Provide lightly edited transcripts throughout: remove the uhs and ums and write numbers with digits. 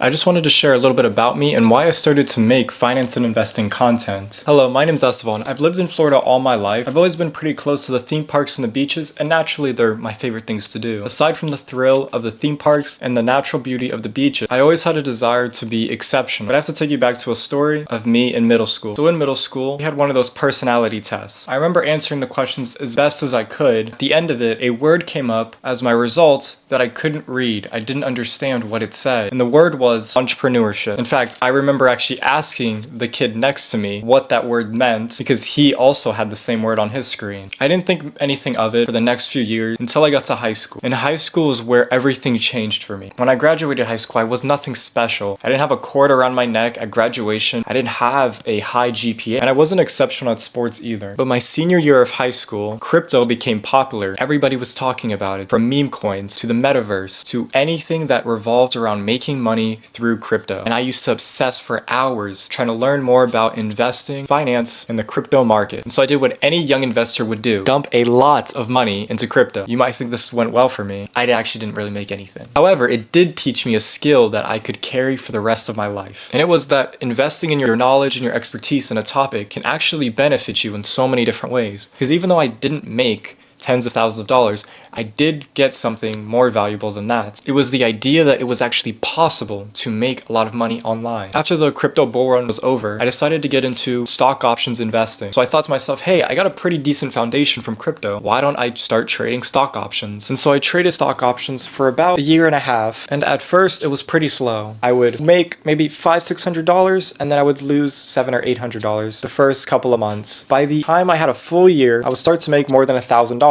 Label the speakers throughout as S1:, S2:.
S1: I just wanted to share a little bit about me and why I started to make finance and investing content. Hello, my name's Esteban. I've lived in Florida all my life. I've always been pretty close to the theme parks and the beaches, and naturally they're my favorite things to do. Aside from the thrill of the theme parks and the natural beauty of the beaches, I always had a desire to be exceptional. But I have to take you back to a story of me in middle school. So in middle school, we had one of those personality tests. I remember answering the questions as best as I could. At the end of it, a word came up as my result that I couldn't read. I didn't understand what it said. And the word was entrepreneurship. In fact, I remember actually asking the kid next to me what that word meant because he also had the same word on his screen. I didn't think anything of it for the next few years until I got to high school. And high school is where everything changed for me. When I graduated high school, I was nothing special. I didn't have a cord around my neck at graduation. I didn't have a high GPA, and I wasn't exceptional at sports either. But my senior year of high school, crypto became popular. Everybody was talking about it, from meme coins to the metaverse to anything that revolved around making money through crypto. And I used to obsess for hours trying to learn more about investing, finance, and the crypto market. And so I did what any young investor would do: dump a lot of money into crypto. You might think this went well for me. I actually didn't really make anything. However, it did teach me a skill that I could carry for the rest of my life. And it was that investing in your knowledge and your expertise in a topic can actually benefit you in so many different ways. Because even though I didn't make tens of thousands of dollars, I did get something more valuable than that. It was the idea that it was actually possible to make a lot of money online. After the crypto bull run was over, I decided to get into stock options investing. So I thought to myself, hey, I got a pretty decent foundation from crypto. Why don't I start trading stock options? And so I traded stock options for about a year and a half. And at first it was pretty slow. I would make maybe $500-600 and then I would lose $700 or $800 the first couple of months. By the time I had a full year, I would start to make more than $1,000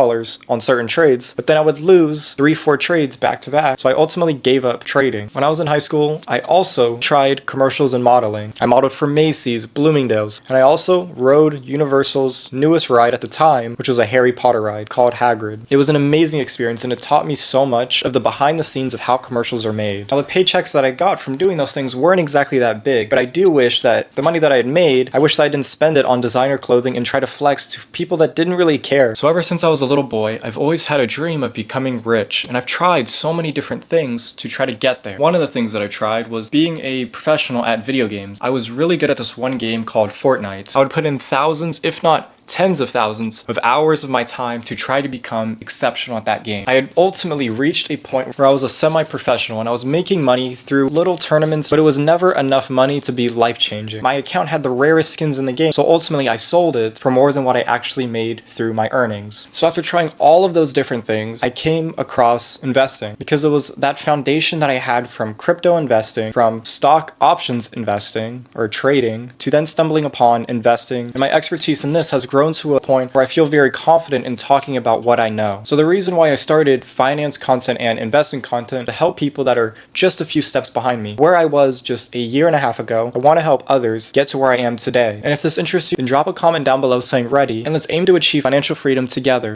S1: on certain trades, but then I would lose 3-4 trades back to back. So I ultimately gave up trading. When I was in high school, I also tried commercials and modeling. I modeled for Macy's, Bloomingdale's, and I also rode Universal's newest ride at the time, which was a Harry Potter ride called Hagrid. It was an amazing experience and it taught me so much of the behind the scenes of how commercials are made. Now the paychecks that I got from doing those things weren't exactly that big, but I do wish that the money that I had made, I wish that I didn't spend it on designer clothing and try to flex to people that didn't really care. So ever since I was a little boy, I've always had a dream of becoming rich, and I've tried so many different things to try to get there. One of the things that I tried was being a professional at video games. I was really good at this one game called Fortnite. I would put in thousands, if not tens of thousands of hours of my time to try to become exceptional at that game. I had ultimately reached a point where I was a semi-professional and I was making money through little tournaments, but it was never enough money to be life-changing. My account had the rarest skins in the game, so ultimately I sold it for more than what I actually made through my earnings. So after trying all of those different things, I came across investing because it was that foundation that I had from crypto investing, from stock options investing or trading, to then stumbling upon investing. And my expertise in this has grown to a point where I feel very confident in talking about what I know. So the reason why I started finance content and investing content to help people that are just a few steps behind me, where I was just a year and a half ago, I want to help others get to where I am today. And if this interests you, then drop a comment down below saying ready, and let's aim to achieve financial freedom together.